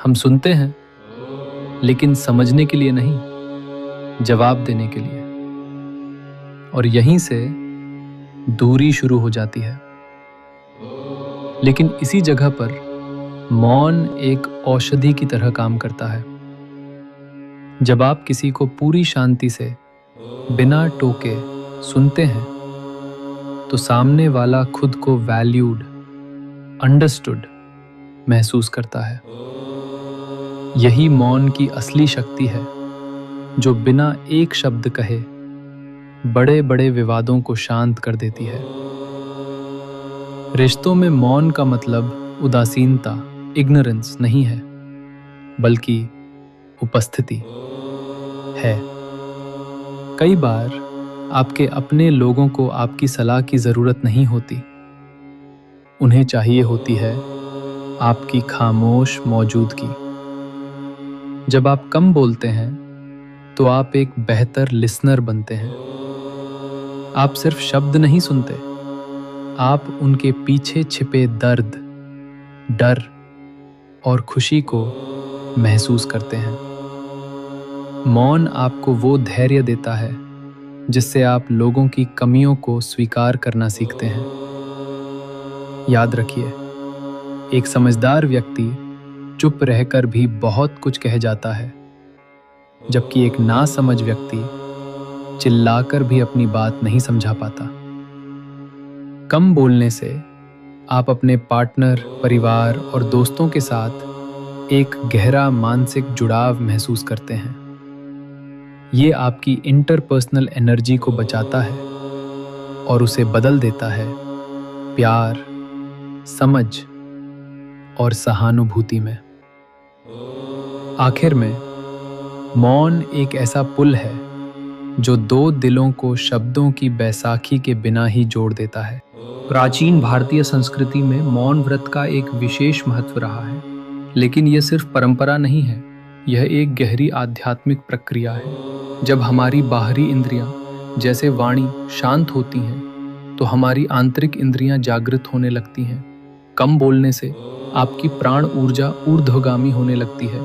हम सुनते हैं, लेकिन समझने के लिए नहीं, जवाब देने के लिए। और यहीं से दूरी शुरू हो जाती है। लेकिन इसी जगह पर मौन एक औषधि की तरह काम करता है। जब आप किसी को पूरी शांति से बिना टोके सुनते हैं, तो सामने वाला खुद को वैल्यूड, अंडरस्टूड महसूस करता है। यही मौन की असली शक्ति है, जो बिना एक शब्द कहे बड़े बड़े विवादों को शांत कर देती है। रिश्तों में मौन का मतलब उदासीनता, इग्नोरेंस नहीं है, बल्कि उपस्थिति है। कई बार आपके अपने लोगों को आपकी सलाह की जरूरत नहीं होती, उन्हें चाहिए होती है आपकी खामोश मौजूदगी। जब आप कम बोलते हैं, तो आप एक बेहतर लिसनर बनते हैं। आप सिर्फ शब्द नहीं सुनते, आप उनके पीछे छिपे दर्द, डर और खुशी को महसूस करते हैं। मौन आपको वो धैर्य देता है जिससे आप लोगों की कमियों को स्वीकार करना सीखते हैं। याद रखिए, एक समझदार व्यक्ति चुप रहकर भी बहुत कुछ कह जाता है, जबकि एक नासमझ व्यक्ति चिल्लाकर भी अपनी बात नहीं समझा पाता। कम बोलने से आप अपने पार्टनर, परिवार और दोस्तों के साथ एक गहरा मानसिक जुड़ाव महसूस करते हैं। ये आपकी इंटरपर्सनल एनर्जी को बचाता है और उसे बदल देता है प्यार, समझ और सहानुभूति में। आखिर में, मौन एक ऐसा पुल है जो दो दिलों को शब्दों की बैसाखी के बिना ही जोड़ देता है। प्राचीन भारतीय संस्कृति में मौन व्रत का एक विशेष महत्व रहा है, लेकिन यह सिर्फ परंपरा नहीं है, यह एक गहरी आध्यात्मिक प्रक्रिया है। जब हमारी बाहरी इंद्रियां, जैसे वाणी, शांत होती हैं, तो हमारी आंतरिक इंद्रियां जागृत होने लगती हैं। कम बोलने से आपकी प्राण ऊर्जा ऊर्ध्वगामी होने लगती है,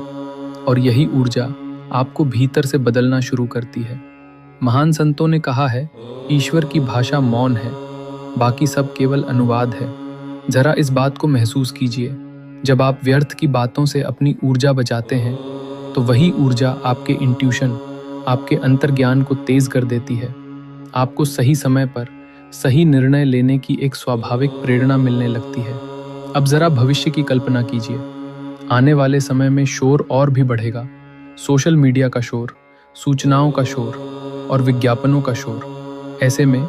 और यही ऊर्जा आपको भीतर से बदलना शुरू करती है। महान संतों ने कहा है, ईश्वर की भाषा मौन है, बाकी सब केवल अनुवाद है। जरा इस बात को महसूस कीजिए, जब आप व्यर्थ की बातों से अपनी ऊर्जा बचाते हैं, तो वही ऊर्जा आपके इंट्यूशन, आपके अंतर्ज्ञान को तेज कर देती है। आपको सही समय पर सही निर्णय लेने की एक स्वाभाविक प्रेरणा मिलने लगती है। अब जरा भविष्य की कल्पना कीजिए। आने वाले समय में शोर और भी बढ़ेगा। सोशल मीडिया का शोर, सूचनाओं का शोर और विज्ञापनों का शोर। ऐसे में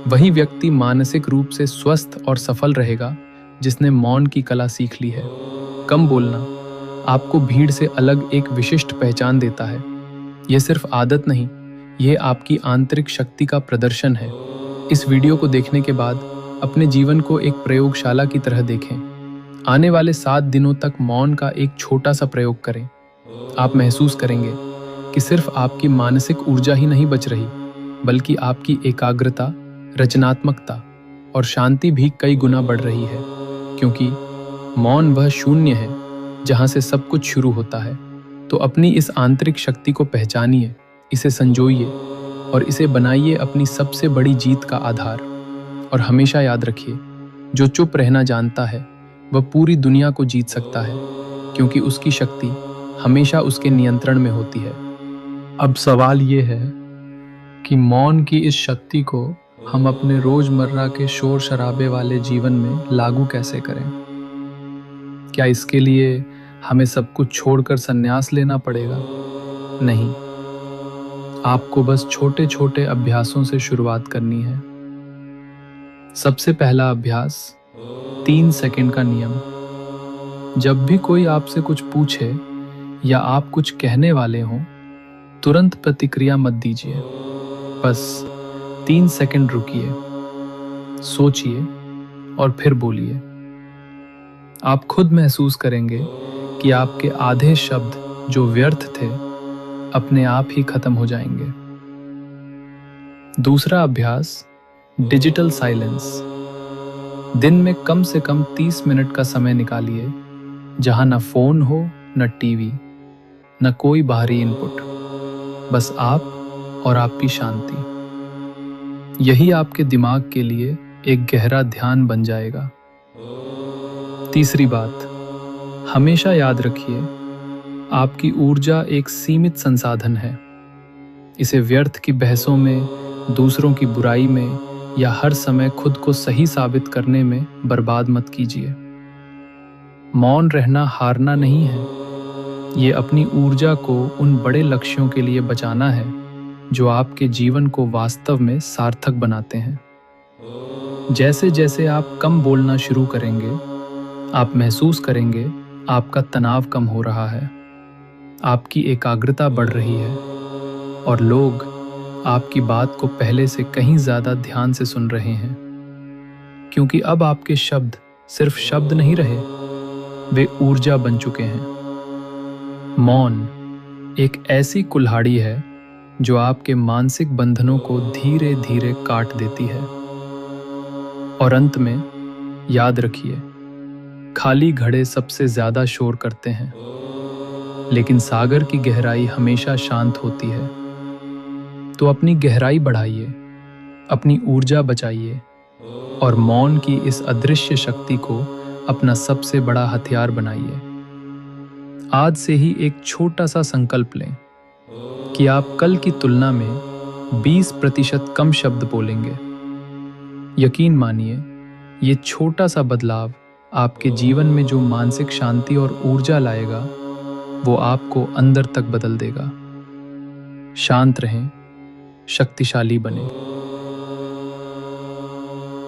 वही व्यक्ति मानसिक रूप से स्वस्थ और सफल रहेगा जिसने मौन की कला सीख ली है। कम बोलना आपको भीड़ से अलग एक विशिष्ट पहचान देता है। यह सिर्फ आदत नहीं, यह आपकी आंतरिक शक्ति का प्रदर्शन है। इस वीडियो को देखने के बाद अपने जीवन को एक प्रयोगशाला की तरह देखें। आने वाले 7 दिनों तक मौन का एक छोटा सा प्रयोग करें। आप महसूस करेंगे कि सिर्फ आपकी मानसिक ऊर्जा ही नहीं बच रही, बल्कि आपकी एकाग्रता, रचनात्मकता और शांति भी कई गुना बढ़ रही है। क्योंकि मौन वह शून्य है जहां से सब कुछ शुरू होता है। तो अपनी इस आंतरिक शक्ति को पहचानिए, इसे संजोइए और इसे बनाइए अपनी सबसे बड़ी जीत का आधार। और हमेशा याद रखिए, जो चुप रहना जानता है वह पूरी दुनिया को जीत सकता है, क्योंकि उसकी शक्ति हमेशा उसके नियंत्रण में होती है। अब सवाल ये है कि मौन की इस शक्ति को हम अपने रोजमर्रा के शोर शराबे वाले जीवन में लागू कैसे करें? क्या इसके लिए हमें सब कुछ छोड़कर संन्यास लेना पड़ेगा? नहीं, आपको बस छोटे छोटे अभ्यासों से शुरुआत करनी है। सबसे पहला अभ्यास, 3 सेकंड का नियम। जब भी कोई आपसे कुछ पूछे या आप कुछ कहने वाले हों, तुरंत प्रतिक्रिया मत दीजिए। बस 3 सेकंड रुकिए, सोचिए और फिर बोलिए। आप खुद महसूस करेंगे कि आपके आधे शब्द जो व्यर्थ थे अपने आप ही खत्म हो जाएंगे। दूसरा अभ्यास, डिजिटल साइलेंस। दिन में कम से कम 30 मिनट का समय निकालिए, जहां ना फोन हो न टीवी, न कोई बाहरी इनपुट, बस आप और आपकी शांति। यही आपके दिमाग के लिए एक गहरा ध्यान बन जाएगा। तीसरी बात, हमेशा याद रखिए, आपकी ऊर्जा एक सीमित संसाधन है। इसे व्यर्थ की बहसों में, दूसरों की बुराई में या हर समय खुद को सही साबित करने में बर्बाद मत कीजिए। मौन रहना हारना नहीं है, ये अपनी ऊर्जा को उन बड़े लक्ष्यों के लिए बचाना है जो आपके जीवन को वास्तव में सार्थक बनाते हैं। जैसे जैसे आप कम बोलना शुरू करेंगे, आप महसूस करेंगे आपका तनाव कम हो रहा है, आपकी एकाग्रता बढ़ रही है और लोग आपकी बात को पहले से कहीं ज्यादा ध्यान से सुन रहे हैं, क्योंकि अब आपके शब्द सिर्फ शब्द नहीं रहे, वे ऊर्जा बन चुके हैं। मौन एक ऐसी कुल्हाड़ी है जो आपके मानसिक बंधनों को धीरे धीरे काट देती है। और अंत में याद रखिए, खाली घड़े सबसे ज्यादा शोर करते हैं, लेकिन सागर की गहराई हमेशा शांत होती है। तो अपनी गहराई बढ़ाइए, अपनी ऊर्जा बचाइए और मौन की इस अदृश्य शक्ति को अपना सबसे बड़ा हथियार बनाइए। आज से ही एक छोटा सा संकल्प लें कि आप कल की तुलना में 20% कम शब्द बोलेंगे। यकीन मानिए, ये छोटा सा बदलाव आपके जीवन में जो मानसिक शांति और ऊर्जा लाएगा, वो आपको अंदर तक बदल देगा। शांत रहें, शक्तिशाली बने।